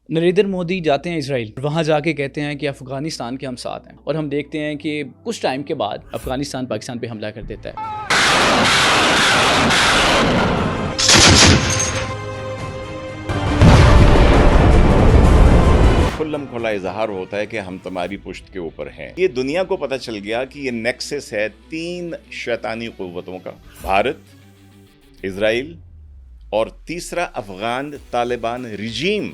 नरेंद्र मोदी जाते हैं इसराइल, वहाँ जाके कहते हैं कि अफ़गानिस्तान के हम साथ हैं, और हम देखते हैं कि कुछ टाइम के बाद अफ़गानिस्तान पाकिस्तान पे हमला कर देता है। खुल्लम खुला इजहार होता है कि हम तुम्हारी पुश्त के ऊपर हैं। ये दुनिया को पता चल गया कि ये नेक्सस है तीन शैतानी कुव्वतों का, भारत, इजराइल और तीसरा अफगान तालिबान रिजीम।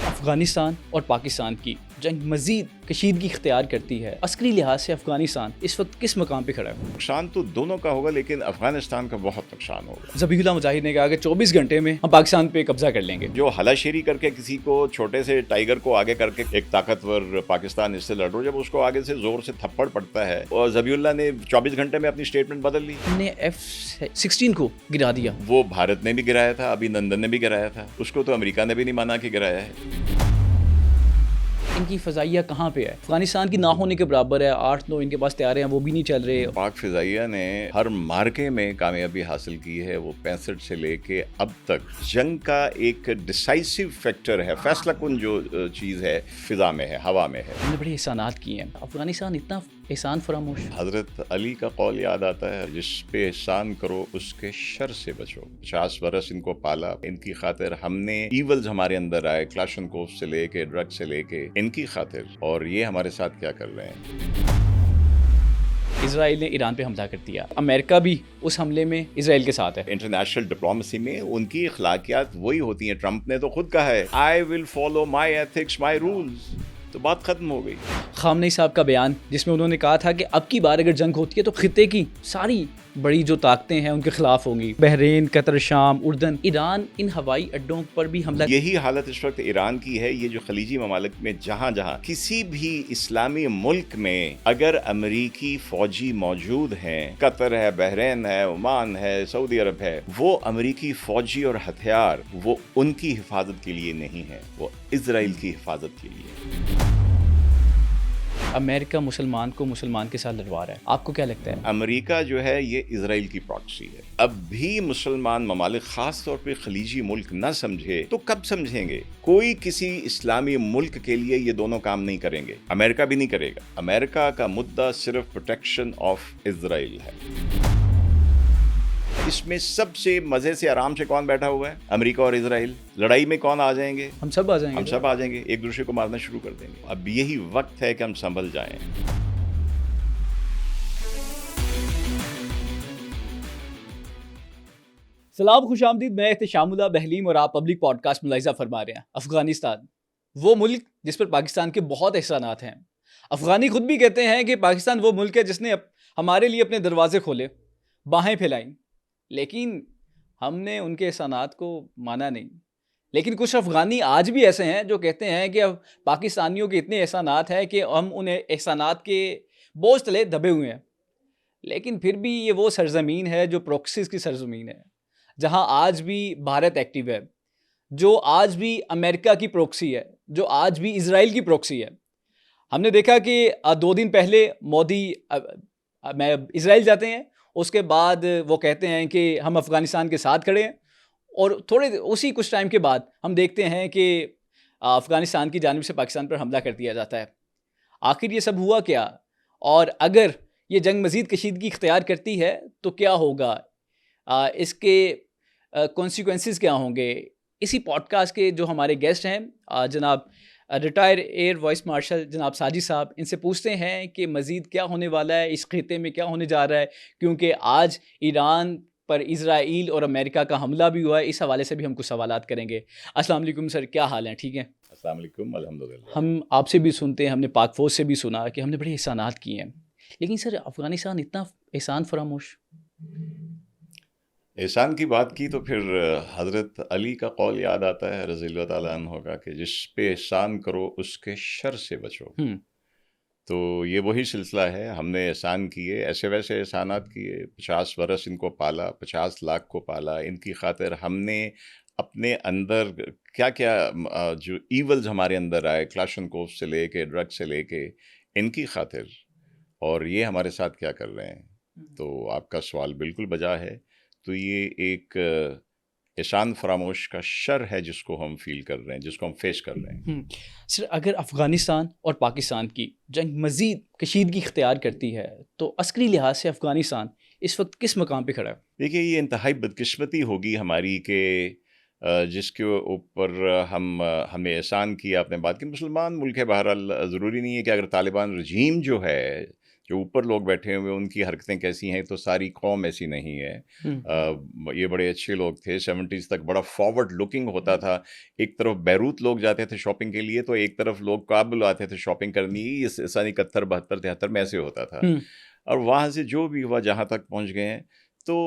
अफ़गानिस्तान और पाकिस्तान की जंग मज़ीद कशीदगी इख्तियार करती है। अस्करी लिहाज से अफ़गानिस्तान इस वक्त किस मकाम पे खड़ा है? नुकसान तो दोनों का होगा, लेकिन अफगानिस्तान का बहुत नुकसान होगा। ज़बीहुल्लाह मुजाहिद ने कहा कि 24 घंटे में हम पाकिस्तान पे कब्जा कर लेंगे। जो हलाशेरी करके किसी को, छोटे से टाइगर को आगे करके एक ताकतवर पाकिस्तान इससे लड़ रहा हो, जब उसको आगे से जोर से थप्पड़ पड़ता है, और ज़बीहुल्लाह ने 24 घंटे में अपनी स्टेटमेंट बदल ली। हमने F-16 को गिरा दिया। वो भारत ने भी गिराया था, अभी लंदन ने भी गिराया था, उसको तो अमेरिका ने भी नहीं माना कि गिराया है। इनकी फ़ज़ाइया कहाँ पे है? अफ़गानिस्तान की ना होने के बराबर है। 8-9 इनके पास तैयारे हैं, वो भी नहीं चल रहे। पाक फ़िज़ाइया ने हर मार्के में कामयाबी हासिल की है। वो 65 से लेके अब तक जंग का एक डिसाइसिव फैक्टर है, फैसला कुन जो चीज़ है, फ़िज़ा में है, हवा में है। हमने बड़े एहसानात किए हैं। अफ़गानिस्तान इतना एहसान फरामोश। हज़रत अली का कौल याद आता है, जिस पे एहसान करो उसके शर से बचो। 50 बरस इनको पाला, इनकी खातिर हमने ईवल्स हमारे अंदर आए, क्लाशनकोव से लेके ड्रग से लेके, इनकी खातिर, और ये हमारे साथ क्या कर रहे हैं। इसराइल ने ईरान पे हमला कर दिया, अमेरिका भी उस हमले में इसराइल के साथ है। इंटरनेशनल डिप्लोमेसी में उनकी अखलाकियात वही होती हैं। ट्रंप ने तो खुद कहा है, I will follow my ethics, my rules. तो बात खत्म हो गई। खामनेई साहब का बयान, जिसमें उन्होंने कहा था कि अब की बार अगर जंग होती है तो खित्ते की सारी बड़ी जो ताकतें हैं उनके खिलाफ होंगी। बहरीन, कतर, शाम, उर्दन, ईरान इन हवाई अड्डों पर भी हमला। यही हालत इस वक्त ईरान की है। ये जो खलीजी ममालिक में जहाँ जहाँ किसी भी इस्लामी मुल्क में अगर अमरीकी फौजी मौजूद हैं, कतर है, बहरीन है, ओमान है, सऊदी अरब है, वो अमरीकी फौजी और हथियार वो उनकी हिफाजत के लिए नहीं है, वो इजराइल की हिफाजत के लिए। अमेरिका मुसलमान को मुसलमान के साथ लड़वा रहा है। आपको क्या लगता है? अमेरिका जो है ये इजराइल की प्रॉक्सी है। अब भी मुसलमान ममालिक, खास तौर पे खलीजी मुल्क न समझे तो कब समझेंगे? कोई किसी इस्लामी मुल्क के लिए ये दोनों काम नहीं करेंगे, अमेरिका भी नहीं करेगा। अमेरिका का मुद्दा सिर्फ प्रोटेक्शन ऑफ इजराइल है। इसमें सबसे मजे से आराम से कौन बैठा हुआ है? अमेरिका और इजराइल। लड़ाई में कौन आ जाएंगे? हम सब आ जाएंगे। हम सब आ जाएंगे, एक दूसरे को मारना शुरू कर देंगे। अब यही वक्त है कि हम संभल जाएं। सलाम, खुशामदीद। मैं एहतशामुल्लाह बहलीम और आप पब्लिक पॉडकास्ट मुलाहिज़ा फरमा रहे हैं। अफ़गानिस्तान वो मुल्क जिस पर पाकिस्तान के बहुत एहसानात हैं। अफ़गानी खुद भी कहते हैं कि पाकिस्तान वो मुल्क है जिसने हमारे लिए अपने दरवाजे खोले, बाहें फैलाईं, लेकिन हमने उनके एहसानात को माना नहीं। लेकिन कुछ अफ़गानी आज भी ऐसे हैं जो कहते हैं कि अब पाकिस्तानियों के इतने एहसानात हैं कि हम उन एहसानात के बोझ तले दबे हुए हैं। लेकिन फिर भी ये वो सरज़मीन है जो प्रॉक्सीज़ की सरज़मीन है, जहाँ आज भी भारत एक्टिव है, जो आज भी अमेरिका की प्रॉक्सी है, जो आज भी इज़राइल की प्रॉक्सी है। हमने देखा कि 2 दिन पहले मोदी इज़राइल जाते हैं, उसके बाद वो कहते हैं कि हम अफ़गानिस्तान के साथ खड़े हैं, और थोड़े उसी कुछ टाइम के बाद हम देखते हैं कि अफ़गानिस्तान की जानिब से पाकिस्तान पर हमला कर दिया जाता है। आखिर ये सब हुआ क्या? और अगर ये जंग मज़ीद कशीदगी इख्तियार करती है तो क्या होगा? इसके कॉन्सिक्वेंसेस क्या होंगे? इसी पॉडकास्ट के जो हमारे गेस्ट हैं, जनाब रिटायर एयर वाइस मार्शल जनाब साजिद साहब, इनसे पूछते हैं कि मज़ीद क्या होने वाला है, इस खित्ते में क्या होने जा रहा है, क्योंकि आज ईरान पर इज़राइल और अमेरिका का हमला भी हुआ है। इस हवाले से भी हम कुछ सवालात करेंगे। अस्सलाम वालेकुम सर, क्या हाल हैं? ठीक हैं? अस्सलाम वालेकुम, अल्हम्दुलिल्लाह। हम आपसे भी सुनते हैं, हमने पाक फ़ौज से भी सुना कि हमने बड़े एहसानात किए हैं, लेकिन सर अफ़गानिस्तान इतना एहसान फरामोश। एहसान की बात की तो फिर हज़रत अली का कौल याद आता है रज़ियल्लाहु ताला अन्हु का, कि जिस पे एहसान करो उसके शर से बचो। तो ये वही सिलसिला है। हमने एहसान किए, ऐसे वैसे एहसानात किए। 50 बरस इनको पाला, 50 लाख को पाला। इनकी खातिर हमने अपने अंदर क्या क्या जो ईवल्स हमारे अंदर आए, क्लाशनकोव से लेके ड्रग से लेके, इनकी खातिर, और ये हमारे साथ क्या कर रहे हैं। तो आपका सवाल बिल्कुल बजा है। तो ये एक एहसान फरामोश का शर है जिसको हम फील कर रहे हैं, जिसको हम फेस कर रहे हैं। सर, अगर अफ़गानिस्तान और पाकिस्तान की जंग मज़ीद कशीदगी इख्तियार करती है तो अस्करी लिहाज से अफ़गानिस्तान इस वक्त किस मकाम पे खड़ा है? देखिए, ये इंतहाई बदकिस्मती होगी हमारी कि जिसके ऊपर हमें एहसान किया, आपने बात की, मुसलमान मुल्क है बहरहाल। ज़रूरी नहीं है कि अगर तालिबान रजीम जो है, जो ऊपर लोग बैठे हुए उनकी हरकतें कैसी हैं, तो सारी कौम ऐसी नहीं है। ये बड़े अच्छे लोग थे, 70s तक बड़ा फॉरवर्ड लुकिंग होता था। एक तरफ बैरूत लोग जाते थे शॉपिंग के लिए, तो एक तरफ लोग काबुल आते थे शॉपिंग करनी। ये सन 71, 72, 73 में ऐसे होता था। और वहाँ से जो भी हुआ, जहाँ तक पहुँच गए हैं, तो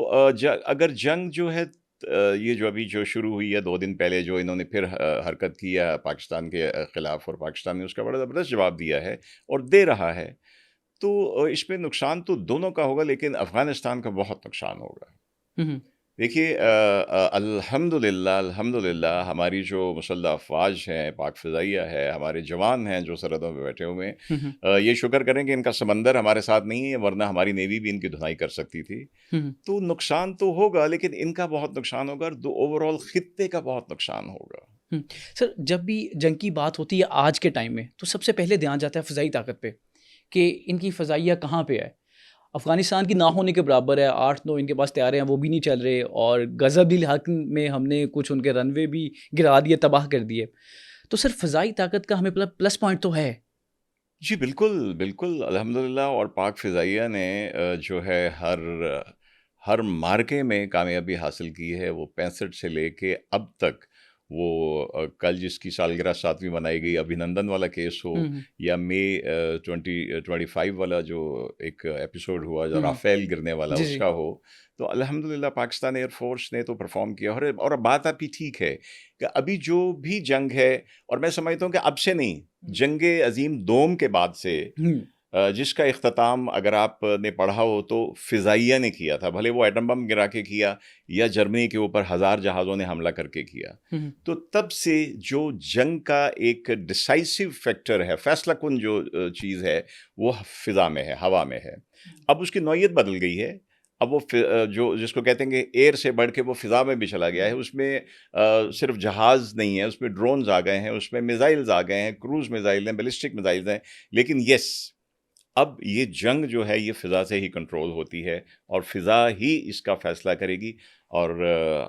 अगर जंग जो है, ये जो अभी जो शुरू हुई है 2 दिन पहले, जो इन्होंने फिर हरकत की है पाकिस्तान के ख़िलाफ़, और पाकिस्तान ने उसका बड़ा ज़बरदस्त जवाब दिया है और दे रहा है। तो इसमें नुकसान तो दोनों का होगा, लेकिन अफ़गानिस्तान का बहुत नुकसान होगा। देखिए, अल्हम्दुलिल्लाह अल्हम्दुलिल्लाह हमारी जो मुसल्लह अफ़वाज हैं, पाक फ़िज़ाइया है, हमारे जवान हैं जो सरहदों पे बैठे हुए हैं, ये शुक्र करें कि इनका समंदर हमारे साथ नहीं है, वरना हमारी नेवी भी इनकी धुनाई कर सकती थी। तो नुकसान तो होगा, लेकिन इनका बहुत नुकसान होगा और ओवरऑल ख़ित्ते का बहुत नुकसान होगा। सर, जब भी जंग की बात होती है आज के टाइम में, तो सबसे पहले ध्यान जाता है फ़ज़ाई ताकत पे कि इनकी फ़ज़ाइया कहाँ पे है। अफ़गानिस्तान की ना होने के बराबर है। 8-9 इनके पास तैयारे हैं, वो भी नहीं चल रहे, और गज़ब हक़ में हमने कुछ उनके रनवे भी गिरा दिए, तबाह कर दिए। तो सर, फ़ज़ाई ताकत का हमें प्लस पॉइंट तो है। जी, बिल्कुल, बिल्कुल, अल्हम्दुलिल्लाह। और पाक फ़िज़ाइया ने जो है हर मार्के में कामयाबी हासिल की है। वो 65 से लेके अब तक, वो कल जिसकी सालगिरह 7वीं मनाई गई, अभिनंदन वाला केस हो, या मई 2025 वाला जो एक एपिसोड हुआ, जो राफ़ेल गिरने वाला, जी, उसका जी। हो, तो अल्हम्दुलिल्लाह पाकिस्तान एयर फ़ोर्स ने तो परफ़ॉर्म किया। और अब बात आपकी ठीक है कि अभी जो भी जंग है, और मैं समझता हूँ कि अब से नहीं, जंगे अज़ीम दोम के बाद से, जिसका इख्तिताम अगर आपने पढ़ा हो तो फ़िज़ाइया ने किया था। भले वो एटम बम गिरा के किया, या जर्मनी के ऊपर 1000 जहाज़ों ने हमला करके किया। तो तब से जो जंग का एक डिसाइसिव फैक्टर है, फ़ैसला कुन जो चीज़ है, वो फ़िज़ा में है, हवा में है। अब उसकी नौइयत बदल गई है। अब वो जो जिसको कहते हैं कि एयर से बढ़ के वो फ़िज़ा में भी चला गया है। उसमें सिर्फ़ जहाज़ नहीं है, उसमें ड्रोन्स आ गए हैं, उसमें मिसाइल्स आ गए हैं, क्रूज़ मिसाइल हैं, बैलिस्टिक मिसाइल्स हैं। लेकिन येस, अब ये जंग जो है, ये फ़िज़ा से ही कंट्रोल होती है, और फ़िज़ा ही इसका फ़ैसला करेगी। और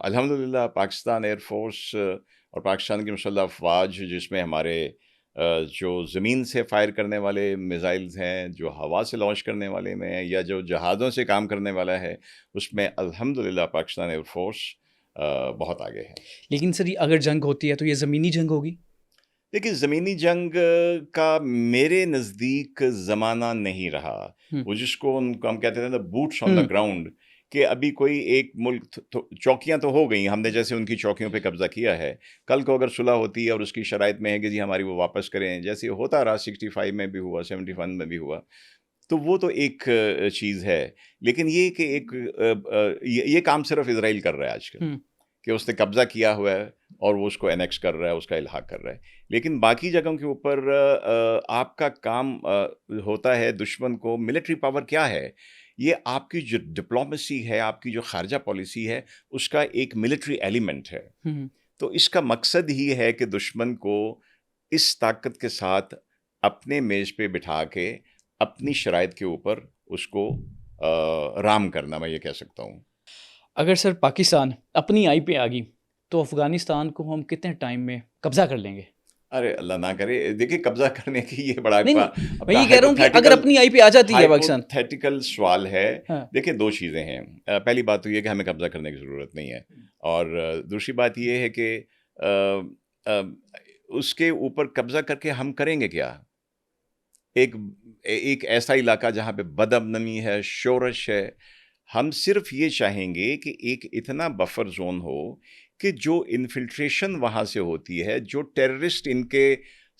अल्हम्दुलिल्लाह पाकिस्तान एयर फ़ोर्स और पाकिस्तान की मुसल्लह अफ़वाज, जिसमें हमारे जो ज़मीन से फ़ायर करने वाले मिसाइल्स हैं, जो हवा से लॉन्च करने वाले में, या जो जहाज़ों से काम करने वाला है, उसमें अल्हम्दुलिल्लाह पाकिस्तान एयर फ़ोर्स बहुत आगे है। लेकिन सर, ये अगर जंग होती है तो ये ज़मीनी जंग होगी? देखिए, ज़मीनी जंग का मेरे नज़दीक ज़माना नहीं रहा। वो जिसको हम कहते थे ना, बूट्स ऑन द ग्राउंड, कि अभी कोई एक मुल्क, चौकियाँ तो हो गई, हमने जैसे उनकी चौकियों पे कब्ज़ा किया है। कल को अगर सुलह होती है और उसकी शराइत में है कि जी हमारी वो वापस करें, जैसे होता रहा, 65 में भी हुआ, 71 में भी हुआ, तो वो तो एक चीज़ है। लेकिन ये कि ये काम सिर्फ़ इज़राइल कर रहा है आजकल, कि उसने कब्ज़ा किया हुआ है और वो उसको एनेक्स कर रहा है, उसका इल्हाक कर रहा है। लेकिन बाकी जगहों के ऊपर आपका काम होता है दुश्मन को, मिलिट्री पावर क्या है? ये आपकी जो डिप्लोमेसी है, आपकी जो ख़ारजा पॉलिसी है, उसका एक मिलिट्री एलिमेंट है। तो इसका मकसद ही है कि दुश्मन को इस ताकत के साथ अपने मेज़ पे बिठा के, अपनी शराइत के ऊपर उसको राम करना, मैं ये कह सकता हूँ। अगर सर पाकिस्तान अपनी आई पे आ गई तो अफ़गानिस्तान को हम कितने टाइम में कब्ज़ा कर लेंगे? अरे अल्लाह ना करे। देखिए, कब्ज़ा करने की ये बड़ा नहीं, नहीं, मैं अपना ये कह रहा हूँ कि अगर अपनी आई पे आ जाती है पाकिस्तान। हाइपोथेटिकल सवाल है। हाँ। देखिए, 2 चीज़ें हैं। पहली बात तो ये है कि हमें कब्ज़ा करने की ज़रूरत नहीं है, और दूसरी बात ये है कि अ, उसके ऊपर कब्ज़ा करके हम करेंगे क्या? एक एक ऐसा इलाका जहाँ पे बदअमनी है, शोरश है। हम सिर्फ़ ये चाहेंगे कि एक इतना बफर ज़ोन हो कि जो इन्फिल्ट्रेशन वहाँ से होती है, जो टेररिस्ट इनके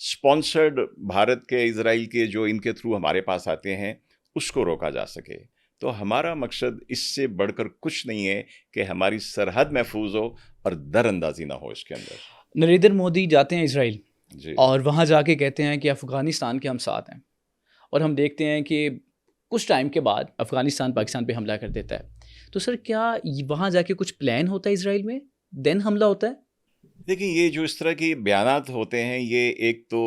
स्पॉन्सर्ड, भारत के, इज़राइल के, जो इनके थ्रू हमारे पास आते हैं, उसको रोका जा सके। तो हमारा मकसद इससे बढ़कर कुछ नहीं है कि हमारी सरहद महफूज़ हो और दरअंदाज़ी ना हो इसके अंदर। नरेंद्र मोदी जाते हैं इज़राइल जी। और वहाँ जाके कहते हैं कि अफ़गानिस्तान के हम साथ हैं, और हम देखते हैं कि कुछ टाइम के बाद अफ़गानिस्तान पाकिस्तान पे हमला कर देता है। तो सर, क्या वहाँ जाके कुछ प्लान होता है इज़राइल में? देन हमला होता है? देखिए, ये जो इस तरह की बयानात होते हैं, ये एक तो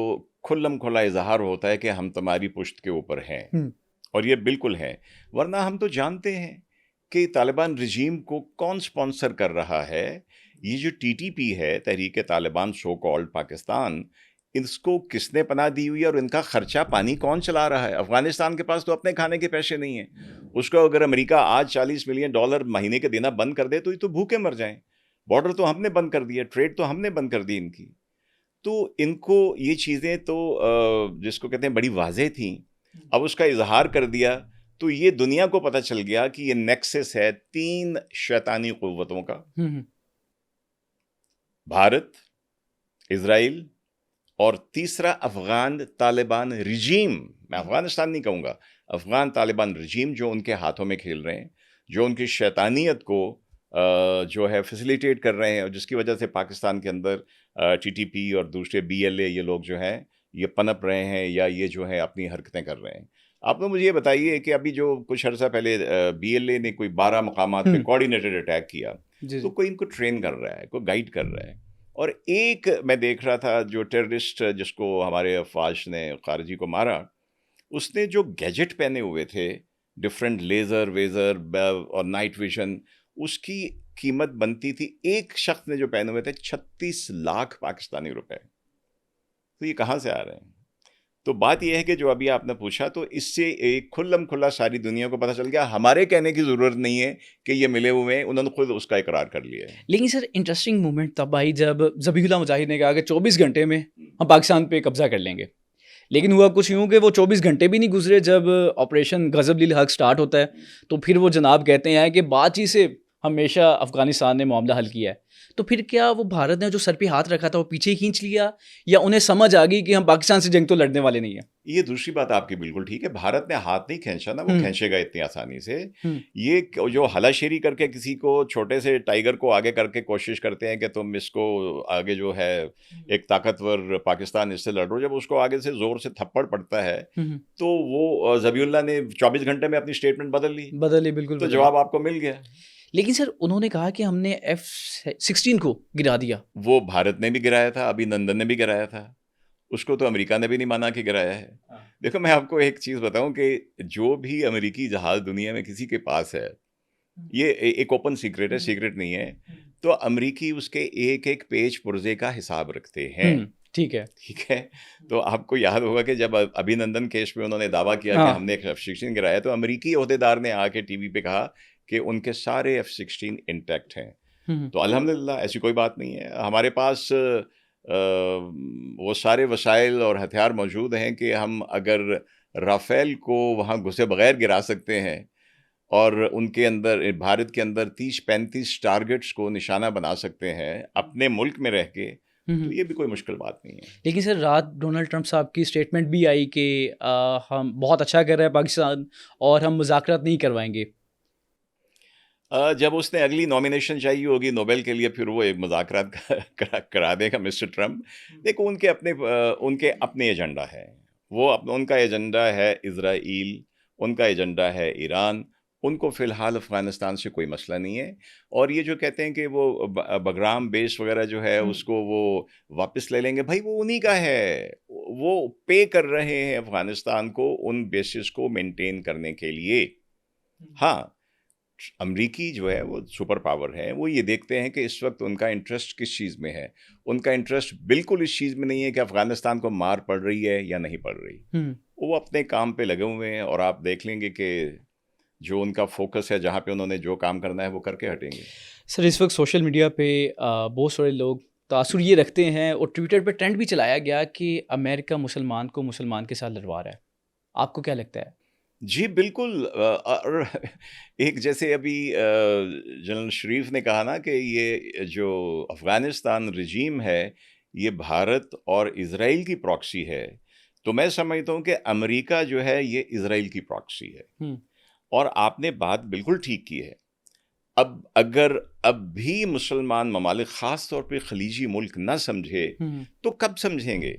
खुल्लम खुला इजहार होता है कि हम तुम्हारी पुश्त के ऊपर हैं, और ये बिल्कुल है। वरना हम तो जानते हैं कि तालिबान रजीम को कौन स्पॉन्सर कर रहा है। ये जो टीटीपी है, तहरीक तालिबान सो कॉल्ड पाकिस्तान, इसको किसने पनाह दी हुई है और इनका खर्चा पानी कौन चला रहा है? अफगानिस्तान के पास तो अपने खाने के पैसे नहीं हैं। उसको अगर अमेरिका आज $40 मिलियन महीने के देना बंद कर दे तो ये तो भूखे मर जाएं। बॉर्डर तो हमने बंद कर दिया, ट्रेड तो हमने बंद कर दी इनकी। तो इनको ये चीज़ें तो जिसको कहते हैं बड़ी वाज़ेह थी, अब उसका इजहार कर दिया, तो ये दुनिया को पता चल गया कि ये नेक्सस है 3 शैतानी कुव्वतों का, भारत, इजराइल और तीसरा अफगान तालिबान रजीम। मैं अफगानिस्तान नहीं कहूँगा, अफगान तालिबान रजीम, जो उनके हाथों में खेल रहे हैं, जो उनकी शैतानियत को जो है फैसिलिटेट कर रहे हैं, और जिसकी वजह से पाकिस्तान के अंदर टीटीपी और दूसरे बीएलए ये लोग जो हैं ये पनप रहे हैं, या ये जो है अपनी हरकतें कर रहे हैं। आप लोग मुझे ये बताइए कि अभी जो कुछ अर्सा पहले बीएलए ने कोई 12 मकामात पे कोऑर्डिनेटेड अटैक किया, तो कोई इनको ट्रेन कर रहा है, कोई गाइड कर रहा है। और एक मैं देख रहा था जो टेररिस्ट जिसको हमारे अफवाज ने खारजी को मारा, उसने जो गैजेट पहने हुए थे, डिफरेंट लेज़र वेज़र और नाइट विजन, उसकी कीमत बनती थी, एक शख्स ने जो पहने हुए थे 36 लाख पाकिस्तानी रुपए। तो ये कहाँ से आ रहे हैं? तो बात यह है कि जो अभी आपने पूछा, तो इससे एक खुल्लम खुल्ला सारी दुनिया को पता चल गया, हमारे कहने की ज़रूरत नहीं है कि ये मिले हुए हैं, उन्होंने खुद उसका इकरार कर लिया है। लेकिन सर इंटरेस्टिंग मोमेंट तब आई जब ज़बीहुल्लाह मुजाहिद ने कहा कि 24 घंटे में हम पाकिस्तान पे कब्जा कर लेंगे। लेकिन हुआ कुछ यूँ कि वो 24 घंटे भी नहीं गुजरे, जब ऑपरेशन गज़ब-लिल हक़ स्टार्ट होता है, तो फिर वो जनाब कहते हैं कि बातचीत से हमेशा अफ़गानिस्तान ने मामला हल किया है। तो फिर क्या वो भारत ने जो सर पे हाथ रखा था वो पीछे ही खींच लिया, या उन्हें समझ आ गई कि हम पाकिस्तान से जंग तो लड़ने वाले नहीं हैं? ये दूसरी बात आपकी बिल्कुल ठीक है, भारत ने हाथ नहीं खींचा ना, वो खींचेगा इतनी आसानी से। ये जो हलाशेरी करके किसी को, छोटे से टाइगर को आगे करके कोशिश करते हैं कि तुम इसको आगे जो है एक ताकतवर पाकिस्तान इससे लड़ो, जब उसको आगे से जोर से थप्पड़ पड़ता है तो वो ज़बीहुल्लाह ने 24 घंटे में अपनी स्टेटमेंट बदल ली, बिल्कुल। तो जवाब आपको मिल गया। लेकिन सर उन्होंने कहा कि हमने F-16 को गिरा दिया। वो भारत ने भी गिराया था, अभिनंदन ने भी गिराया था, उसको तो अमेरिका ने भी नहीं माना कि गिराया है। देखो, मैं आपको एक चीज़ बताऊं कि जो भी अमेरिकी जहाज़ दुनिया में किसी के पास है, ये एक ओपन सीक्रेट है, सीक्रेट नहीं है, तो अमेरिकी उसके एक एक पेज पुर्जे का हिसाब रखते हैं। ठीक है। तो आपको याद होगा कि जब अभिनंदन केस में उन्होंने दावा किया कि हमने एक F-16 गिराया, तो अमेरिकी ओहदेदार ने आके टीवी पे कहा कि उनके सारे F-16 इंटैक्ट हैं। तो अल्हम्दुलिल्लाह ऐसी कोई बात नहीं है, हमारे पास वो सारे वसाइल और हथियार मौजूद हैं कि हम अगर राफेल को वहाँ घुसे बगैर गिरा सकते हैं, और उनके अंदर, भारत के अंदर 30-35 टारगेट्स को निशाना बना सकते हैं अपने मुल्क में रह के, तो ये भी कोई मुश्किल बात नहीं है। लेकिन सर रात डोनाल्ड ट्रंप साहब की स्टेटमेंट भी आई कि हम बहुत अच्छा कर रहे हैं पाकिस्तान और हम मुज़ाकरात नहीं करवाएंगे। जब उसने अगली नॉमिनेशन चाहिए होगी नोबेल के लिए, फिर वो एक मुज़ाकरात करा देगा मिस्टर ट्रंप। देखो, उनके अपने एजेंडा है, उनका एजेंडा है इज़राइल, उनका एजेंडा है ईरान, उनको फ़िलहाल अफ़गानिस्तान से कोई मसला नहीं है। और ये जो कहते हैं कि वो बगराम बेस वगैरह जो है उसको वो वापस ले लेंगे, भाई वो उन्हीं का है, वो पे कर रहे हैं अफ़गानिस्तान को उन बेसिस को मेंटेन करने के लिए। हाँ, अमरीकी जो है वो सुपर पावर है, वो ये देखते हैं कि इस वक्त उनका इंटरेस्ट किस चीज़ में है। उनका इंटरेस्ट बिल्कुल इस चीज़ में नहीं है कि अफ़गानिस्तान को मार पड़ रही है या नहीं पड़ रही। वो अपने काम पे लगे हुए हैं, और आप देख लेंगे कि जो उनका फोकस है, जहाँ पे उन्होंने जो काम करना है वो करके हटेंगे। सर इस वक्त सोशल मीडिया पे बहुत सारे लोग तासुर ये रखते हैं, और ट्विटर पे ट्रेंड भी चलाया गया कि अमेरिका मुसलमान को मुसलमान के साथ लड़वा रहा है। आपको क्या लगता है? जी बिल्कुल। और एक जैसे अभी जनरल शरीफ ने कहा ना कि ये जो अफ़गानिस्तान रजीम है ये भारत और इज़राइल की प्रॉक्सी है, तो मैं समझता हूँ कि अमेरिका जो है ये इज़राइल की प्रॉक्सी है। और आपने बात बिल्कुल ठीक की है। अब अगर अब भी मुसलमान ममालिक, ख़ास तौर पे खलीजी मुल्क ना समझे तो कब समझेंगे?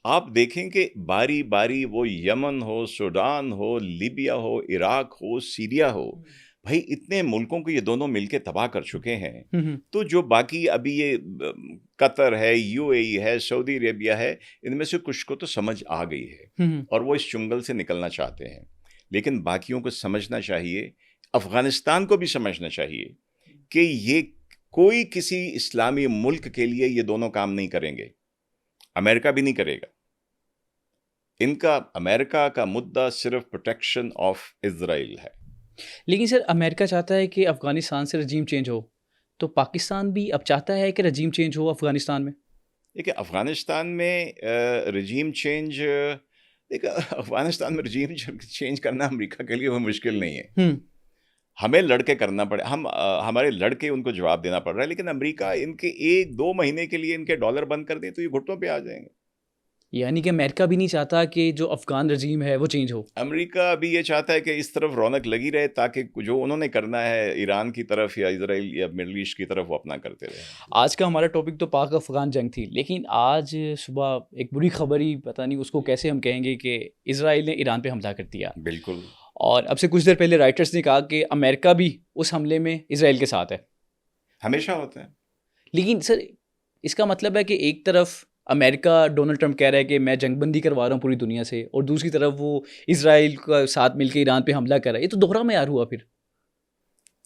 आप देखें कि बारी बारी वो यमन हो, सूडान हो, लीबिया हो, इराक हो, सीरिया हो, भाई इतने मुल्कों को ये दोनों मिलके तबाह कर चुके हैं, तो जो बाकी अभी ये कतर है, यूएई है, सऊदी अरेबिया है, इनमें से कुछ को तो समझ आ गई है और वो इस चुंगल से निकलना चाहते हैं, लेकिन बाकियों को समझना चाहिए, अफगानिस्तान को भी समझना चाहिए कि ये कोई किसी इस्लामी मुल्क के लिए ये दोनों काम नहीं करेंगे, अमेरिका भी नहीं करेगा। इनका अमेरिका का मुद्दा सिर्फ प्रोटेक्शन ऑफ इजराइल है। लेकिन सर अमेरिका चाहता है कि अफ़गानिस्तान से रजीम चेंज हो, तो पाकिस्तान भी अब चाहता है कि रजीम चेंज हो अफ़गानिस्तान में? देखिए अफ़गानिस्तान में रजीम चेंज, देखिए अफ़गानिस्तान में रजीम चेंज करना अमेरिका के लिए वो मुश्किल नहीं है। हमें लड़के करना पड़े, हमारे लड़के उनको जवाब देना पड़ रहा है, लेकिन अमेरिका इनके 1-2 महीने के लिए इनके डॉलर बंद कर दे तो ये घुटनों पे आ जाएंगे। यानी कि अमेरिका भी नहीं चाहता कि जो अफ़गान रजीम है वो चेंज हो। अमेरिका भी ये चाहता है कि इस तरफ रौनक लगी रहे ताकि जो उन्होंने करना है ईरान की तरफ या इजराइल या मिडल ईस्ट की तरफ वो अपना करते रहे। आज का हमारा टॉपिक तो पाक अफ़गान जंग थी, लेकिन आज सुबह एक बुरी खबर ही, पता नहीं उसको कैसे हम कहेंगे, कि इजराइल ने ईरान पे हमला कर दिया। बिल्कुल। और अब से कुछ देर पहले राइटर्स ने कहा कि अमेरिका भी उस हमले में इजराइल के साथ है। हमेशा होता है। लेकिन सर इसका मतलब है कि एक तरफ अमेरिका डोनाल्ड ट्रंप कह रहा है कि मैं जंगबंदी करवा रहा हूँ पूरी दुनिया से, और दूसरी तरफ वो इजराइल का साथ मिलकर ईरान पे हमला कर रहा है। ये तो दोहरा मयार हुआ फिर।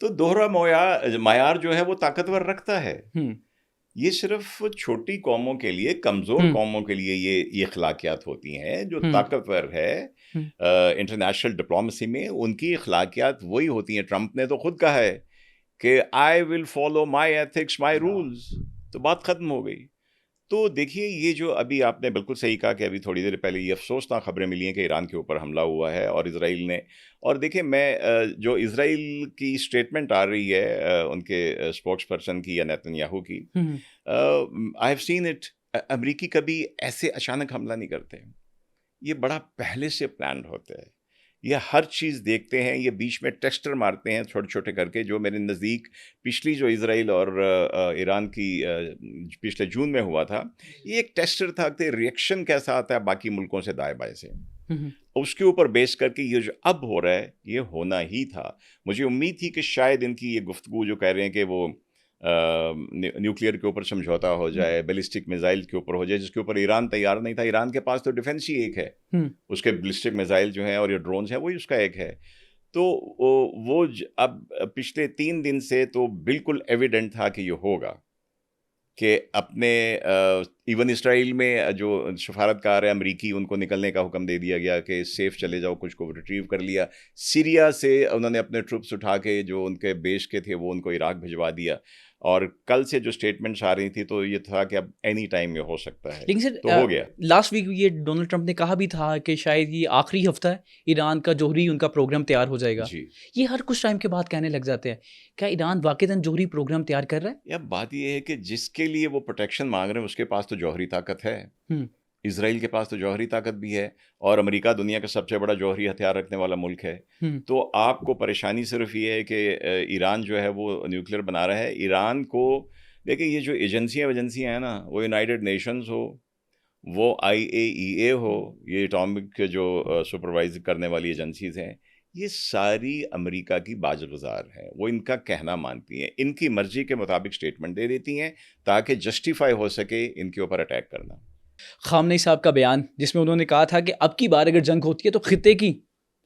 तो दोहरा मायार जो है वो ताकतवर रखता है। ये सिर्फ छोटी कौमों के लिए, कमज़ोर कौमों के लिए ये अखलाकियात होती हैं। जो ताकतवर है इंटरनेशनल डिप्लोमेसी में, उनकी अखलाकियात वही होती हैं। ट्रंप ने तो खुद कहा है कि I will follow my ethics my rules, तो बात ख़त्म हो गई। तो देखिए ये जो अभी आपने बिल्कुल सही कहा कि अभी थोड़ी देर पहले ये अफसोसनाक खबरें मिली हैं कि ईरान के ऊपर हमला हुआ है और इजराइल ने, और देखिए मैं जो इजराइल की स्टेटमेंट आ रही है उनके स्पोक्स पर्सन की या नेतन्याहू की, आई हैव सीन इट, अमरीकी कभी ऐसे अचानक हमला नहीं करते, ये बड़ा पहले से प्लान्ड होता है। ये हर चीज़ देखते हैं, ये बीच में टेस्टर मारते हैं छोटे छोटे करके। जो मेरे नज़दीक पिछली जो इजराइल और ईरान की पिछले जून में हुआ था, ये एक टेस्टर था कि रिएक्शन कैसा आता है बाकी मुल्कों से दाएं बाएं से, उसके ऊपर बेस करके ये जो अब हो रहा है ये होना ही था। मुझे उम्मीद थी कि शायद इनकी ये गुफ्तगू जो कह रहे हैं कि वो न्यूक्लियर के ऊपर समझौता हो जाए, बैलिस्टिक मिसाइल के ऊपर हो जाए, जिसके ऊपर ईरान तैयार नहीं था। ईरान के पास तो डिफेंस ही एक है, उसके बैलिस्टिक मिसाइल जो हैं और ये ड्रोन्स हैं वही उसका एक है। तो वो अब पिछले 3 दिन से तो बिल्कुल एविडेंट था कि ये होगा, कि अपने इवन इसराइल में जो सफारतकार है अमरीकी, उनको निकलने का हुक्म दे दिया गया कि सेफ चले जाओ, कुछ को रिट्रीव कर लिया। सीरिया से उन्होंने अपने ट्रूप्स उठा के जो उनके बेस के थे वो उनको इराक भिजवा दिया। और कल से जो स्टेटमेंट्स आ रही थी तो ये था कि अब एनी टाइम ये हो सकता है। लेकिन सर तो हो गया। लास्ट वीक ये डोनाल्ड ट्रंप ने कहा भी था कि शायद ये आखिरी हफ्ता है, ईरान का जोहरी उनका प्रोग्राम तैयार हो जाएगा। जी। ये हर कुछ टाइम के बाद कहने लग जाते हैं। क्या ईरान वाकईतन जोहरी प्रोग्राम तैयार कर रहा है? या बात ये है कि जिसके लिए वो प्रोटेक्शन मांग रहे हैं उसके पास तो जौहरी ताकत है। इजराइल के पास तो जौहरी ताकत भी है, और अमेरिका दुनिया का सबसे बड़ा जौहरी हथियार रखने वाला मुल्क है। तो आपको परेशानी सिर्फ ये है कि ईरान जो है वो न्यूक्लियर बना रहा है। ईरान को देखिए, ये जो एजेंसियाँ हैं ना, वो यूनाइटेड नेशंस हो, वो IAEA हो, ये एटॉमिक जो सुपरवाइज करने वाली एजेंसीज हैं, ये सारी अमेरिका की बाजगुजार हैं। वो इनका कहना मानती हैं, इनकी मर्जी के मुताबिक स्टेटमेंट दे देती हैं ताकि जस्टिफाई हो सके इनके ऊपर अटैक करना। खामनेई साहब का बयान, जिसमें उन्होंने कहा था कि अब की बार अगर जंग होती है तो खित्ते की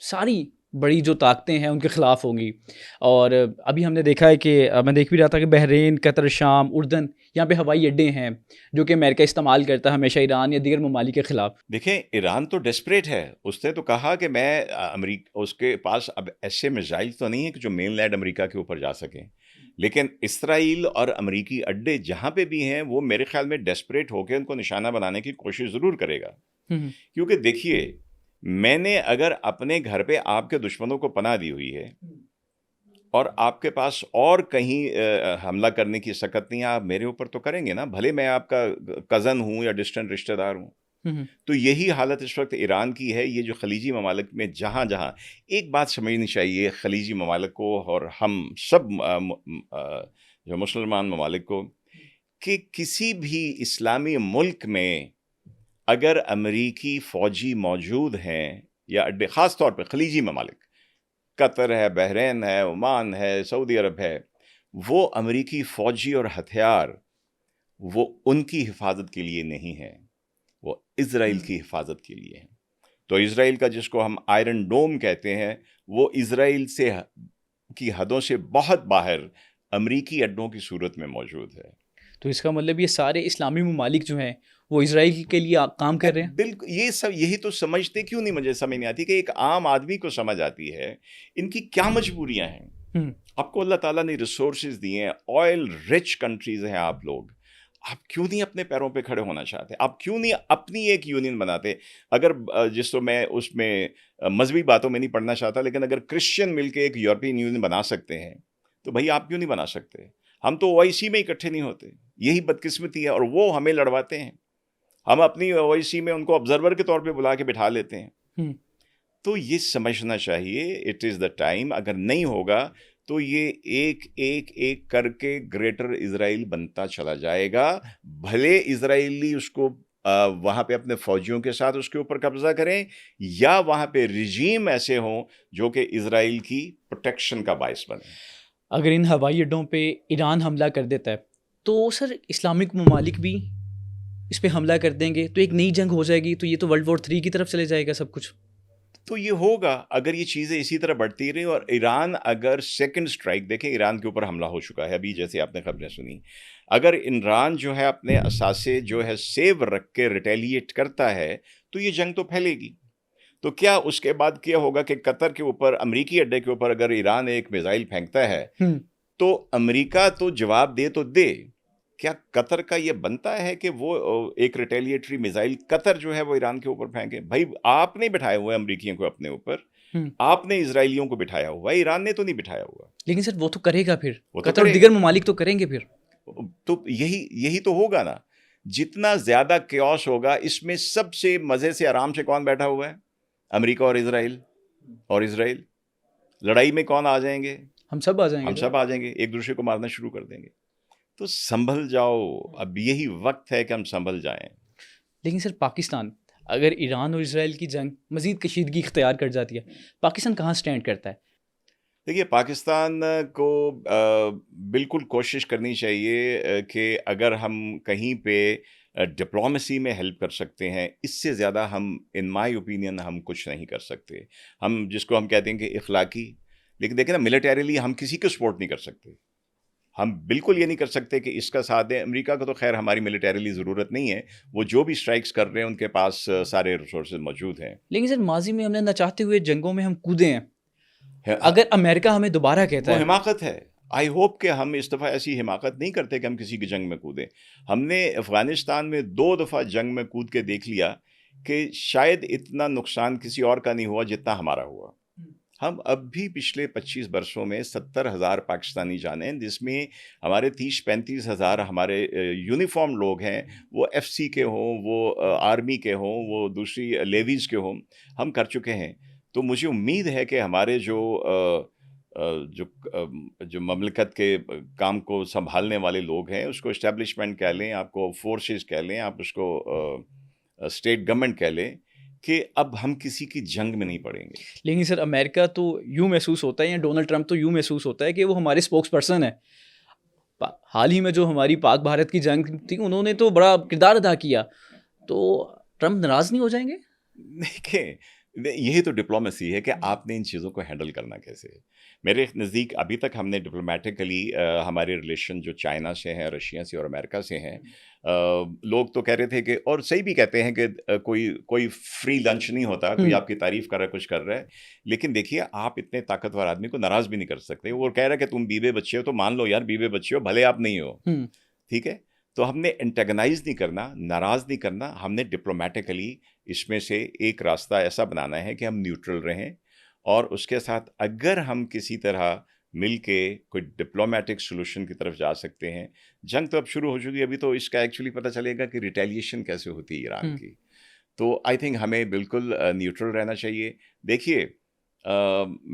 सारी बड़ी जो ताकतें हैं उनके ख़िलाफ़ होंगी। और अभी हमने देखा है कि मैं देख भी रहा था कि बहरीन, कतर, शाम, उर्दन, यहाँ पे हवाई अड्डे हैं जो कि अमेरिका इस्तेमाल करता है हमेशा ईरान या दीगर ममालिक के ख़िलाफ़। देखें, ईरान तो डेस्परेट है। उसने तो कहा कि मैं अमेरिका, उसके पास अब ऐसे मिसाइल तो नहीं है कि जो मेनलैंड अमेरिका के ऊपर जा सकें, लेकिन इसराइल और अमेरिकी अड्डे जहाँ पे भी हैं वो मेरे ख्याल में डेस्परेट होकर उनको निशाना बनाने की कोशिश ज़रूर करेगा। क्योंकि देखिए, मैंने अगर अपने घर पे आपके दुश्मनों को पनाह दी हुई है और आपके पास और कहीं हमला करने की सकत नहीं है, आप मेरे ऊपर तो करेंगे ना, भले मैं आपका कज़न हूँ या डिस्टेंट रिश्तेदार हूँ। तो यही हालत इस वक्त ईरान की है। ये जो खलीजी ममालिक में जहाँ जहाँ, एक बात समझनी चाहिए खलीजी ममालिक को और हम सब जो मुसलमान ममालिक को, कि किसी भी इस्लामी मुल्क में अगर अमेरिकी फ़ौजी मौजूद हैं या अड्डे, ख़ास तौर पे खलीजी ममालिक, कतर है, बहरीन है, ओमान है, सऊदी अरब है, वो अमेरिकी फ़ौजी और हथियार वो उनकी हिफाजत के लिए नहीं है, वो इज़राइल की हिफाजत के लिए है। तो इज़राइल का जिसको हम आयरन डोम कहते हैं, वो इज़राइल से की हदों से बहुत बाहर अमेरिकी अड्डों की सूरत में मौजूद है। तो इसका मतलब ये सारे इस्लामी ममालिक जो हैं वो इज़राइल के लिए काम कर रहे हैं। बिल्कुल, ये सब यही तो समझते क्यों नहीं, मुझे समझ नहीं आती कि एक आम आदमी को समझ आती है इनकी क्या मजबूरियां हैं। आपको अल्लाह ताला ने रिसोर्सेज दिए हैं, ऑयल रिच कंट्रीज हैं आप लोग, आप क्यों नहीं अपने पैरों पे खड़े होना चाहते? आप क्यों नहीं अपनी एक यूनियन बनाते? अगर जिसको मैं उसमें मजहबी बातों में नहीं पढ़ना चाहता, लेकिन अगर क्रिश्चियन मिलके एक यूरोपियन यूनियन बना सकते हैं तो भाई आप क्यों नहीं बना सकते? हम तो ओआईसी में इकट्ठे नहीं होते, यही बदकिस्मती है, और वो हमें लड़वाते हैं। हम अपनी ओआईसी में उनको ऑब्जर्वर के तौर पे बुला के बिठा लेते हैं। तो ये समझना चाहिए, इट इज़ द टाइम। अगर नहीं होगा तो ये एक एक एक करके ग्रेटर इजराइल बनता चला जाएगा। भले इजराइली उसको वहाँ पे अपने फौजियों के साथ उसके ऊपर कब्जा करें, या वहाँ पे रिजीम ऐसे हों जो कि इजराइल की प्रोटेक्शन का बायस बने। अगर इन हवाई अड्डों पे ईरान हमला कर देता है तो सर इस्लामिक ममालिक भी इस पे हमला कर देंगे तो एक नई जंग हो जाएगी, तो ये तो वर्ल्ड वॉर 3 की तरफ चले जाएगा सब कुछ। तो ये होगा अगर ये चीज़ें इसी तरह बढ़ती रही, और ईरान अगर सेकंड स्ट्राइक, देखें ईरान के ऊपर हमला हो चुका है अभी, जैसे आपने खबरें सुनी, अगर ईरान जो है अपने असासे जो है सेव रख के रिटेलिएट करता है तो ये जंग तो फैलेगी। तो क्या उसके बाद क्या होगा कि कतर के ऊपर, अमेरिकी अड्डे के ऊपर अगर ईरान एक मिसाइल फेंकता है तो अमेरिका तो जवाब दे तो दे, क्या कतर का ये बनता है कि वो एक रिटेलिएटरी मिसाइल कतर जो है वो ईरान के ऊपर फेंके? भाई आपने बिठाए हुए अमेरिकियों को अपने ऊपर, आपने इजराइलियों को बिठाया हुआ है, ईरान ने तो नहीं बिठाया हुआ। लेकिन सर वो तो करेगा फिर, वो तो कतर और करेगा। दीगर ममालिक तो करेंगे फिर। तो यही तो होगा ना। जितना ज्यादा क्योस होगा, इसमें सबसे मजे से आराम से कौन बैठा हुआ है? अमेरिका और इजराइल। और इजराइल लड़ाई में कौन आ जाएंगे? हम सब आ जाएंगे। हम सब आ जाएंगे, एक दूसरे को मारना शुरू कर देंगे। तो संभल जाओ, अब यही वक्त है कि हम संभल जाएं। लेकिन सर पाकिस्तान, अगर ईरान और इजराइल की जंग मजीद कशीदगी इख्तियार कर जाती है, पाकिस्तान कहाँ स्टैंड करता है? देखिए, पाकिस्तान को बिल्कुल कोशिश करनी चाहिए कि अगर हम कहीं पे डिप्लोमेसी में हेल्प कर सकते हैं, इससे ज़्यादा हम, इन माय ओपिनियन, हम कुछ नहीं कर सकते। हम जिसको हम कहते हैं कि इखलाकी, लेकिन देखें ना, मिलिटरीली हम किसी को सपोर्ट नहीं कर सकते। हम बिल्कुल ये नहीं कर सकते कि इसका साथ दें। अमेरिका को तो खैर हमारी मिलिटरीली ज़रूरत नहीं है, वो जो भी स्ट्राइक्स कर रहे हैं उनके पास सारे रिसोर्सेज मौजूद हैं। लेकिन सर माजी में हमने न चाहते हुए जंगों में हम कूदे हैं। है- अगर अमेरिका हमें दोबारा कहता वो है, हिमाकत है। आई होप कि हम इस दफ़ा ऐसी हिमाकत नहीं करते कि हम किसी की जंग में कूदें। हमने अफ़गानिस्तान में 2 दफ़ा जंग में कूद के देख लिया कि शायद इतना नुकसान किसी और का नहीं हुआ जितना हमारा हुआ। हम अब भी पिछले 25 वर्षों में 70,000 पाकिस्तानी जाने, जिसमें हमारे 30-35 हज़ार हमारे यूनिफॉर्म लोग हैं, वो एफसी के हों, वो आर्मी के हों, वो दूसरी लेवीज़ के हों, हम कर चुके हैं। तो मुझे उम्मीद है कि हमारे जो ममलकत के काम को संभालने वाले लोग हैं, उसको इस्टेब्लिशमेंट कह लें, आपको फोर्सेस कह लें, आप उसको स्टेट गवर्नमेंट कह लें, कि अब हम किसी की जंग में नहीं पड़ेंगे। लेकिन सर अमेरिका तो यूँ महसूस होता है, या डोनाल्ड ट्रंप तो यूँ महसूस होता है कि वो हमारे स्पोक्स पर्सन है। हाल ही में जो हमारी पाक भारत की जंग थी, उन्होंने तो बड़ा किरदार अदा किया, तो ट्रंप नाराज़ नहीं हो जाएंगे? देखिए, यही तो डिप्लोमेसी है कि आपने इन चीज़ों को हैंडल करना कैसे है। मेरे नज़दीक अभी तक हमने डिप्लोमेटिकली हमारे रिलेशन जो चाइना से हैं, रशिया से और अमेरिका से हैं, लोग तो कह रहे थे कि, और सही भी कहते हैं कि कोई कोई फ्री लंच नहीं होता, कोई आपकी तारीफ कर रहा है, कुछ कर रहा है। लेकिन देखिए, आप इतने ताकतवर आदमी को नाराज़ भी नहीं कर सकते। वो कह रहा है कि तुम बीवे बच्चे हो, तो मान लो यार बीवे बच्चे हो, भले आप नहीं हो, ठीक है। तो हमने एंटेगनाइज नहीं करना, नाराज़ नहीं करना, हमने डिप्लोमेटिकली इसमें से एक रास्ता ऐसा बनाना है कि हम न्यूट्रल रहें, और उसके साथ अगर हम किसी तरह मिल के कोई डिप्लोमेटिक सोल्यूशन की तरफ जा सकते हैं। जंग तो अब शुरू हो चुकी है, अभी तो इसका एक्चुअली पता चलेगा कि रिटेलिएशन कैसे होती है ईरान की। तो आई थिंक हमें बिल्कुल न्यूट्रल रहना चाहिए। देखिए,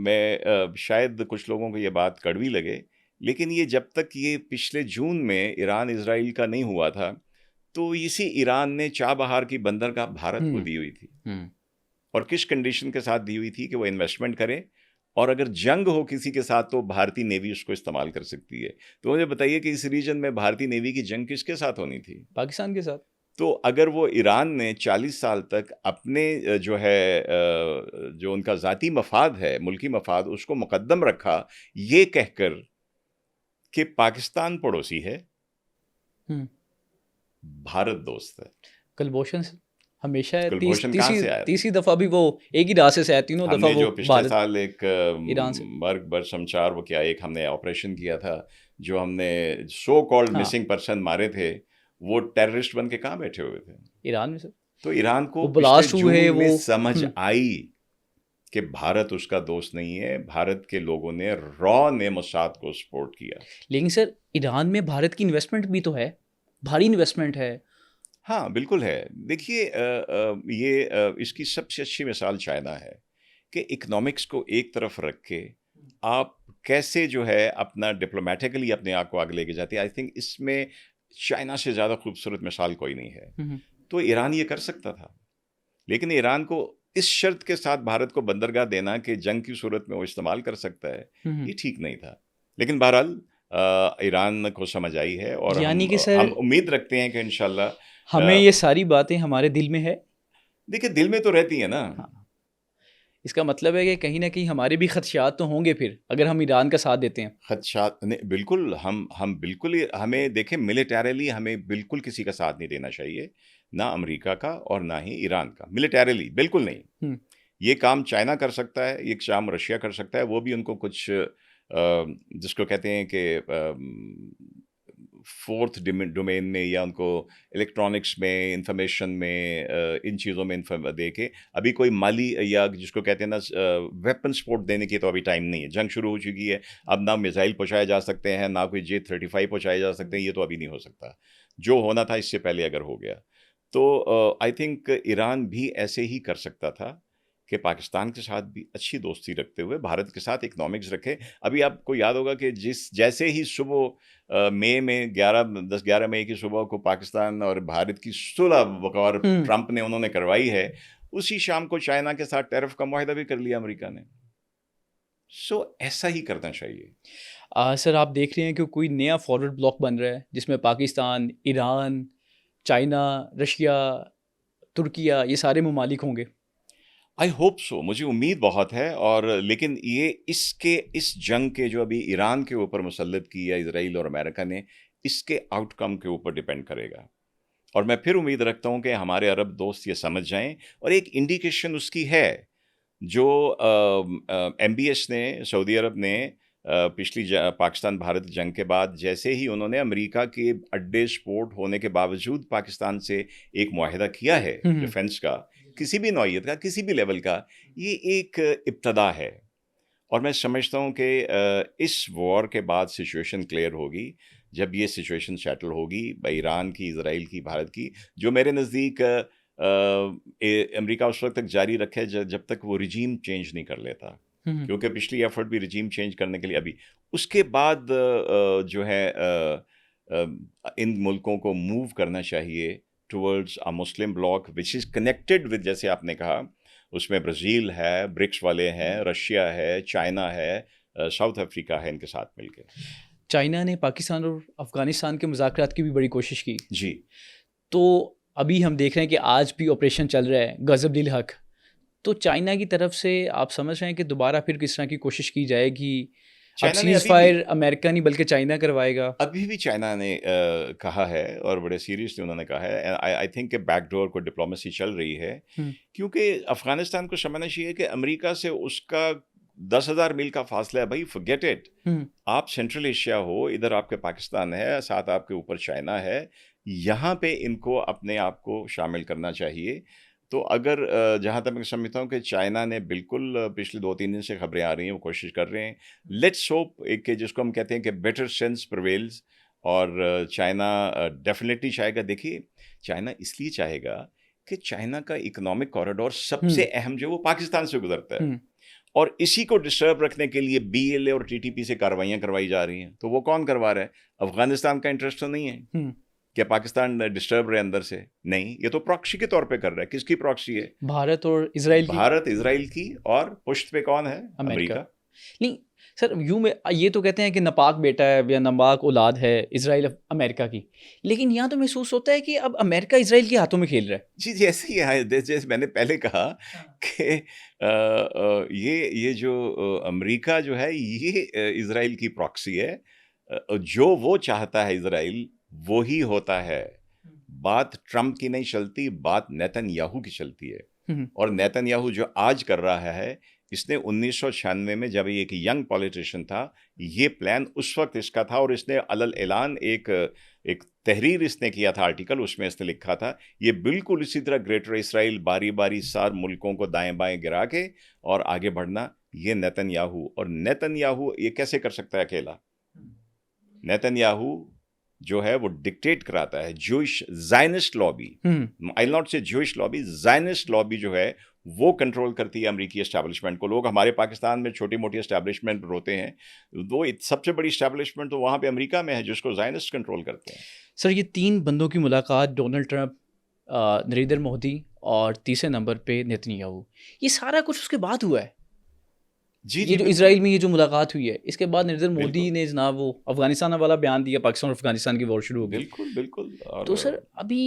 मैं शायद कुछ लोगों को ये बात कड़वी लगे, लेकिन ये जब तक ये पिछले जून में ईरान इजराइल का नहीं हुआ था, तो इसी ईरान ने चाबहार की बंदरगाह भारत को दी हुई थी, और किस कंडीशन के साथ दी हुई थी कि वो इन्वेस्टमेंट करे और अगर जंग हो किसी के साथ तो भारतीय नेवी उसको इस्तेमाल कर सकती है। तो मुझे बताइए कि इस रीजन में भारतीय नेवी की जंग किसके साथ होनी थी? पाकिस्तान के साथ। तो अगर वो ईरान ने 40 साल तक अपने जो है जो उनका ज़ाती मफाद है, मुल्की मफाद, उसको मुकद्दम रखा, ये कहकर कि पाकिस्तान पड़ोसी है, भारत दोस्त है। कुलभूषण हमेशा कुलभूषण कहाँ से आया? तीसरी दफा भी वो एक ही रास्ते से आया, तीनों दफा हमने वो जो पिछले साल एक ईरान से। मर्ग संचार वो क्या एक हमने ऑपरेशन किया था, जो हमने सो कॉल्ड मिसिंग पर्सन मारे थे, वो टेररिस्ट बन के कहाँ बैठे हुए थे? ईरान में सर। तो ईरान को ब्लास्ट पिछले हुए जून में वो समझ आई कि भारत उसका दोस्त नहीं है। भारत के लोगों ने रॉ ने मोसाद को सपोर्ट किया। लेकिन सर ईरान में भारत की इन्वेस्टमेंट भी तो है, भारी इन्वेस्टमेंट है। हाँ बिल्कुल है। देखिए इसकी सबसे अच्छी मिसाल चाइना है कि इकोनॉमिक्स को एक तरफ रख के आप कैसे जो है अपना डिप्लोमेटिकली अपने आप को आगे लेके जाते हैं। आई थिंक इसमें चाइना से ज़्यादा खूबसूरत मिसाल कोई नहीं है। तो ईरान ये कर सकता था, लेकिन ईरान को इस शर्त के साथ भारत को बंदरगाह देना कि जंग की सूरत में वो इस्तेमाल कर सकता है, ये ठीक नहीं था। लेकिन बहरहाल ईरान को समझ आई है और हम उम्मीद रखते हैं कि इंशाल्लाह हमें ये सारी बातें हमारे दिल में है। देखिए दिल में तो रहती है ना। हाँ। इसका मतलब है कि कहीं ना कहीं हमारे भी खदशात तो होंगे फिर, अगर हम ईरान का साथ देते हैं। खदशात बिल्कुल, हम बिल्कुल हमें देखें मिलिटरीली हमें बिल्कुल किसी का साथ नहीं देना चाहिए, ना अमेरिका का और ना ही ईरान का। मिलिटरीली बिल्कुल नहीं। ये काम चाइना कर सकता है, ये काम रशिया कर सकता है, वो भी उनको कुछ जिसको कहते हैं कि फोर्थ डोमेन में या उनको इलेक्ट्रॉनिक्स में, इंफॉर्मेशन में, इन चीज़ों में दे के अभी कोई माली या जिसको कहते हैं ना वेपन सपोर्ट देने की तो अभी टाइम नहीं है। जंग शुरू हो चुकी है, अब ना मिसाइल पहुंचाए जा सकते हैं, ना कोई J-35 पहुंचाए जा सकते हैं, ये तो अभी नहीं हो सकता। जो होना था इससे पहले अगर हो गया तो आई थिंक ईरान भी ऐसे ही कर सकता था कि पाकिस्तान के साथ भी अच्छी दोस्ती रखते हुए भारत के साथ इकोनॉमिक्स रखे। अभी आपको याद होगा कि जैसे ही सुबह मई में 10-11 मई की सुबह को पाकिस्तान और भारत की सुलह बकौर ट्रंप ने उन्होंने करवाई है, उसी शाम को चाइना के साथ टैरिफ का मुआहदा भी कर लिया अमेरिका ने। ऐसा ही करना चाहिए। सर आप देख रहे हैं कि कोई नया फॉरवर्ड ब्लॉक बन रहा है जिसमें Pakistan, Iran, China, Russia, Türkiye, ये सारे ममालिक होंगे। आई होप सो, मुझे उम्मीद बहुत है। और लेकिन ये इस जंग के जो अभी ईरान के ऊपर मुसल्लत की है इजराइल और अमेरिका ने, इसके आउटकम के ऊपर डिपेंड करेगा। और मैं फिर उम्मीद रखता हूँ कि हमारे अरब दोस्त ये समझ जाएं। और एक इंडिकेशन उसकी है जो MBS ने, सऊदी अरब ने पिछली पाकिस्तान भारत जंग के बाद जैसे ही उन्होंने अमेरिका के अड्डे सपोर्ट होने के बावजूद पाकिस्तान से एक मुआहिदा किया है डिफेंस का, किसी भी नौइयत का, किसी भी लेवल का, ये एक इब्तदा है। और मैं समझता हूँ कि इस वॉर के बाद सिचुएशन क्लियर होगी, जब ये सिचुएशन सेटल होगी ईरान की, इजराइल की, भारत की, जो मेरे नज़दीक अमेरिका उस वक्त तक जारी रखे जब तक वो रिजीम चेंज नहीं कर लेता, क्योंकि पिछली एफर्ट भी रिजीम चेंज करने के लिए अभी, उसके बाद जो है इन मुल्कों को मूव करना चाहिए towards a Muslim block which is connected with, जैसे आपने कहा, उसमें ब्राज़ील है, ब्रिक्स वाले हैं, रशिया है, चाइना है, साउथ अफ्रीका है, इनके साथ मिलकर। चाइना ने पाकिस्तान और अफ़गानिस्तान के मुज़ाकरात की भी बड़ी कोशिश की जी। तो अभी हम देख रहे हैं कि आज भी ऑपरेशन चल रहा है गज़ब लिल हक। तो चाइना की तरफ से आप समझ रहे हैं कि दोबारा फिर किस तरह की कोशिश की जाएगी? अब सीज़ फायर अमेरिका नहीं बल्कि चाइना करवाएगा। अभी भी चाइना ने कहा है और बड़े सीरियसली उन्होंने कहा है। आई थिंक कि बैकडोर को डिप्लोमेसी चल रही है, क्योंकि अफगानिस्तान को समझना चाहिए कि अमेरिका से उसका 10,000 मील का फासला है भाई, फॉरगेट इट। आप सेंट्रल एशिया हो, इधर आपके पाकिस्तान है, साथ आपके ऊपर चाइना है, यहाँ पे इनको अपने आप को शामिल करना चाहिए। तो अगर जहाँ तक मैं समझता हूँ कि चाइना ने बिल्कुल पिछले 2-3 दिन से खबरें आ रही हैं, वो कोशिश कर रहे हैं। लेट्स होप एक जिसको हम कहते हैं कि बेटर सेंस प्रिवेल्स, और चाइना डेफिनेटली चाहेगा। देखिए चाइना इसलिए चाहेगा कि चाइना का इकोनॉमिक कॉरिडोर सबसे अहम जो वो पाकिस्तान से गुजरता है, और इसी को डिस्टर्ब रखने के लिए BLA और TTP से कार्रवाइयाँ करवाई जा रही हैं। तो वो कौन करवा रहा है? अफगानिस्तान का इंटरेस्ट तो नहीं है क्या पाकिस्तान डिस्टर्ब रहे अंदर से? नहीं, ये तो प्रॉक्सी के तौर पे कर रहा है। किसकी प्रॉक्सी है? भारत और इजराइल की। भारत इजराइल की, और पुष्ट पे कौन है? अमेरिका। नहीं सर, यूँ में ये तो कहते हैं कि नापाक बेटा है या नापाक औलाद है इजराइल अमेरिका की, लेकिन यहाँ तो महसूस होता है कि अब अमेरिका इजराइल के हाथों में खेल रहा है। जी, जी, ऐसे ही है। जैसे मैंने पहले कहा कि ये जो अमेरिका जो है ये इज़राइल की प्रॉक्सी है। जो वो चाहता है इज़राइल वो ही होता है। बात ट्रंप की नहीं चलती, बात नेतन्याहू की चलती है। और नेतन्याहू जो आज कर रहा है, इसने 1996 में जब ये एक यंग पॉलिटिशियन था, ये प्लान उस वक्त इसका था और इसने अलल ऐलान एक तहरीर इसने किया था, आर्टिकल, उसमें इसने लिखा था ये बिल्कुल इसी तरह ग्रेटर इसराइल बारी बारी सार मुल्कों को दाएं बाएं गिरा के और आगे बढ़ना, ये नेतन्याहू। और नेतन्याहू ये कैसे कर सकता है अकेला? नेतन्याहू जो है वो डिक्टेट कराता है। Jewish Zionist lobby, I not से जूइश लॉबी, ज़ायनिस्ट लॉबी जो है वो कंट्रोल करती है अमेरिकी एस्टैब्लिशमेंट को। लोग हमारे पाकिस्तान में छोटी मोटी एस्टैब्लिशमेंट होते हैं, वो सबसे बड़ी एस्टैब्लिशमेंट तो वहाँ पे अमेरिका में है जिसको ज़ायनिस्ट कंट्रोल करते हैं। सर, ये 3 बंदों की मुलाकात, डोनाल्ड ट्रंप, नरेंद्र मोदी और तीसरे नंबर पे नेतन्याहू, ये सारा कुछ उसके बाद हुआ है। जी, ये जी, जो इजराइल में ये जो मुलाकात हुई है, इसके बाद नरेंद्र मोदी ने जनाब वो अफगानिस्तान वाला बयान दिया, पाकिस्तान और अफगानिस्तान की वॉर शुरू हो गई। बिल्कुल, बिल्कुल। तो सर अभी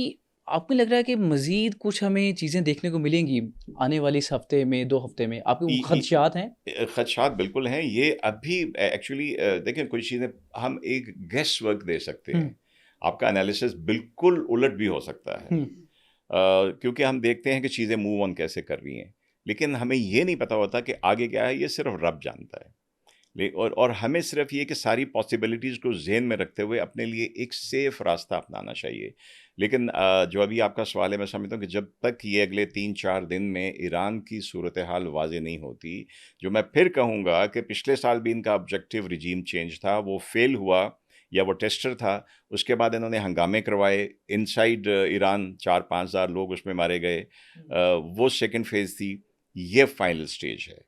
आपको लग रहा है कि मज़ीद कुछ हमें चीज़ें देखने को मिलेंगी आने वाले इस हफ्ते में, 2 हफ्ते में? आपके खदशात हैं? खदशात बिल्कुल हैं। ये अभी एक्चुअली देखें, कुछ चीज़ें हम एक गेस वर्क दे सकते हैं। आपका एनालिसिस बिल्कुल उलट भी हो सकता है। क्योंकि हम देखते हैं कि चीज़ें मूव ऑन कैसे कर रही हैं, लेकिन हमें ये नहीं पता होता कि आगे क्या है, ये सिर्फ रब जानता है। और हमें सिर्फ ये कि सारी पॉसिबिलिटीज़ को ज़हन में रखते हुए अपने लिए एक सेफ़ रास्ता अपनाना चाहिए। लेकिन जो अभी आपका सवाल है, मैं समझता हूँ कि जब तक ये अगले 3-4 दिन में ईरान की सूरत हाल वाज़ेह नहीं होती, जो मैं फिर कहूँगा कि पिछले साल भी इनका ऑब्जेक्टिव रिजीम चेंज था, वो फेल हुआ या वो टेस्टर था। उसके बाद इन्होंने हंगामे करवाए इनसाइड ईरान, 4-5 हज़ार लोग उसमें मारे गए। वो सेकेंड फेज़ थी, ये फाइनल स्टेज है।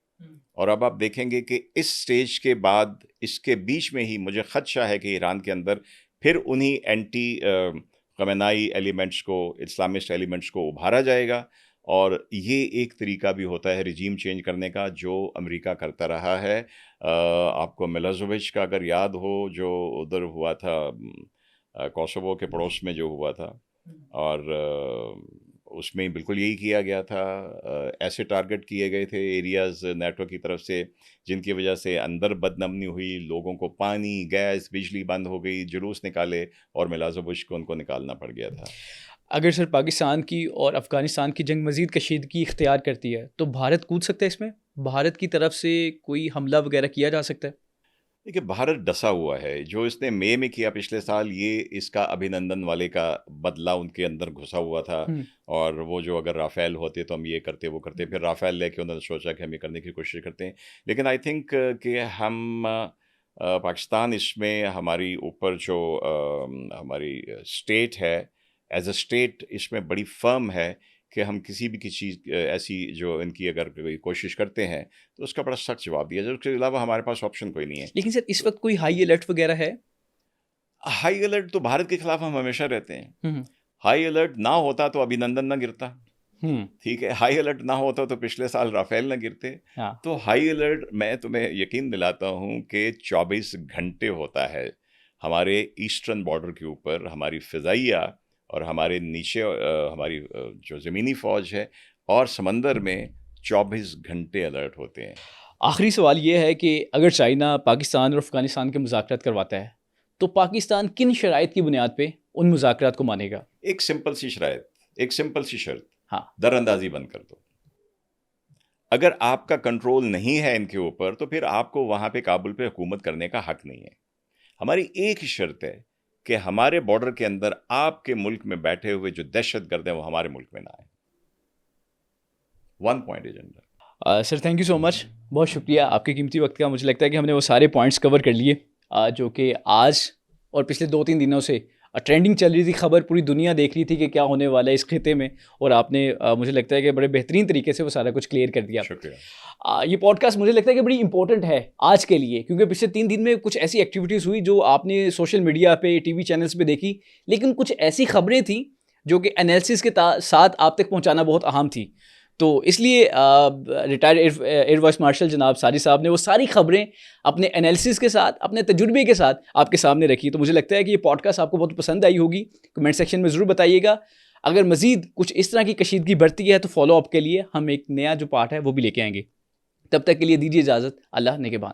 और अब आप देखेंगे कि इस स्टेज के बाद, इसके बीच में ही मुझे खदशा है कि ईरान के अंदर फिर उन्हीं एंटी खमेनाई एलिमेंट्स को, इस्लामिस्ट एलिमेंट्स को उभारा जाएगा। और ये एक तरीका भी होता है रिजीम चेंज करने का, जो अमेरिका करता रहा है। आपको मिलोसेविच का अगर याद हो, जो उधर हुआ था कोसोवो के पड़ोस में जो हुआ था, और उसमें बिल्कुल यही किया गया था। ऐसे टारगेट किए गए थे एरियाज़ नेटो की तरफ से, जिनकी वजह से अंदर बदनमनी हुई, लोगों को पानी, गैस, बिजली बंद हो गई, जुलूस निकाले और मिलोसेविच को उनको निकालना पड़ गया था। अगर सर पाकिस्तान की और अफ़गानिस्तान की जंग मज़ीद कशीदगी इख्तियार करती है, तो भारत कूद सकता है इसमें? भारत की तरफ से कोई हमला वगैरह किया जा सकता है? देखिए, भारत डसा हुआ है। जो इसने मई में किया पिछले साल, ये इसका अभिनंदन वाले का बदला उनके अंदर घुसा हुआ था। और वो जो अगर राफ़ेल होते तो हम ये करते, वो करते। फिर राफ़ेल लेके उन्होंने सोचा कि हम ये करने की कोशिश करते हैं। लेकिन आई थिंक कि हम पाकिस्तान इसमें हमारी ऊपर जो हमारी स्टेट है, एज अ स्टेट इसमें बड़ी फर्म है कि हम किसी भी चीज़ ऐसी जो इनकी अगर कोई कोशिश करते हैं तो उसका बड़ा सख्त जवाब दिया जाए। उसके अलावा हमारे पास ऑप्शन कोई नहीं है। लेकिन सर इस वक्त कोई हाई अलर्ट वगैरह है? हाई अलर्ट तो भारत के खिलाफ हम हमेशा रहते हैं। हाई अलर्ट ना होता तो अभिनंदन ना गिरता, ठीक है। हाई अलर्ट ना होता तो पिछले साल राफेल ना गिरते। तो हाई अलर्ट मैं तुम्हें यकीन दिलाता हूँ कि 24 घंटे होता है हमारे ईस्टर्न बॉर्डर के ऊपर। हमारी फ़िज़ाइया और हमारे नीचे हमारी जो ज़मीनी फ़ौज है और समंदर में 24 घंटे अलर्ट होते हैं। आखिरी सवाल ये है कि अगर चाइना पाकिस्तान और अफ़गानिस्तान के मुज़ाकरात करवाता है, तो पाकिस्तान किन शराइत की बुनियाद पे उन मुज़ाकरात को मानेगा? एक सिंपल सी शराइत, एक सिंपल सी शर्त, हाँ, दरअंदाजी बंद कर दो। अगर आपका कंट्रोल नहीं है इनके ऊपर, तो फिर आपको वहाँ पे काबुल पे हुकूमत करने का हक़ नहीं है। हमारी एक ही शर्त है कि हमारे बॉर्डर के अंदर आपके मुल्क में बैठे हुए जो दहशतगर्द हैं वो हमारे मुल्क में ना आए। 1 point agenda. Sir thank you so much, बहुत शुक्रिया आपके कीमती वक्त का। मुझे लगता है कि हमने वो सारे पॉइंट्स कवर कर लिए जो कि आज और पिछले 2-3 दिनों से ट्रेंडिंग चल रही थी। खबर पूरी दुनिया देख रही थी कि क्या होने वाला है इस खिते में, और आपने मुझे लगता है कि बड़े बेहतरीन तरीके से वो सारा कुछ क्लियर कर दिया। शुक्रिया। ये पॉडकास्ट मुझे लगता है कि बड़ी इंपॉर्टेंट है आज के लिए, क्योंकि पिछले 3 दिन में कुछ ऐसी एक्टिविटीज़ हुई जो आपने सोशल मीडिया पे, टीवी चैनल्स पे देखी, लेकिन कुछ ऐसी खबरें थी जो कि एनालिसिस के साथ आप तक पहुंचाना बहुत अहम थी। तो इसलिए रिटायर्ड एयर वाइस मार्शल जनाब सारी साहब ने वो सारी खबरें अपने एनालिसिस के साथ, अपने तजुर्बे के साथ आपके सामने रखी। तो मुझे लगता है कि ये पॉडकास्ट आपको बहुत पसंद आई होगी। कमेंट सेक्शन में ज़रूर बताइएगा। अगर मज़ीद कुछ इस तरह की कशीदगी बढ़ती है तो फॉलो अप के लिए हम एक नया जो पार्ट है वो भी लेके आएंगे। तब तक के लिए दीजिए इजाज़त। अल्लाह निगहबान।